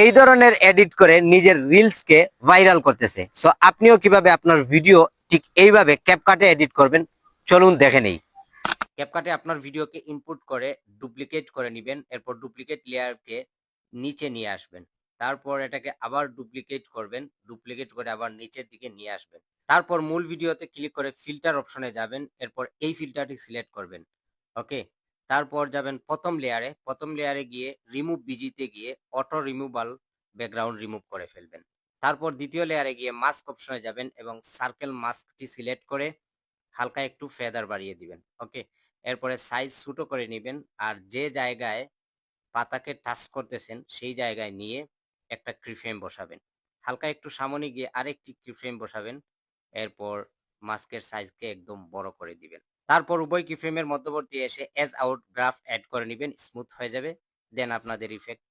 এই ধরনের এডিট করে নিজের রিলসকে ভাইরাল করতেছে। সো আপনিও কিভাবে আপনার ভিডিও ঠিক এইভাবে ক্যাপকাটে এডিট করবেন, চলুন দেখে নেই। ক্যাপকাটে আপনার ভিডিওকে ইনপুট করে ডুপ্লিকেট করে নেবেন, এরপর ডুপ্লিকেট লেয়ারকে নিচে নিয়ে আসবেন, তারপর এটাকে আবার ডুপ্লিকেট করবেন, ডুপ্লিকেট করে আবার নিচের দিকে নিয়ে আসবেন, তারপর মূল ভিডিওতে ক্লিক করে ফিল্টার অপশনে যাবেন, এরপর এই ফিল্টারটি সিলেক্ট করবেন। ওকে, তারপর যাবেন প্রথম লেয়ারে গিয়ে রিমুভ বিজিতে গিয়ে অটো রিমুভাল ব্যাকগ্রাউন্ড রিমুভ করে ফেলবেন। তারপর দ্বিতীয় লেয়ারে গিয়ে মাস্ক অপশনে যাবেন এবং সার্কেল মাস্কটি সিলেক্ট করে হালকা একটু ফেদার বাড়িয়ে দিবেন। ওকে, এরপরে সাইজ ছোট করে নেবেন, আর যে জায়গায় পাতাকে টাচ করতেছেন সেই জায়গায় নিয়ে একটা কিফ্রেম বসাবেন। হালকা একটু সামনে গিয়ে আরেকটি কিফ্রেম বসাবেন, এরপর মাস্কের সাইজকে একদম বড় করে দিবেন। তারপর উভয় কিফ্রেমের মধ্যবর্তী এসে এজ আউট গ্রাফ অ্যাড করে নেবেন, স্মুথ হয়ে যাবে। দেন আপনাদের ইফেক্ট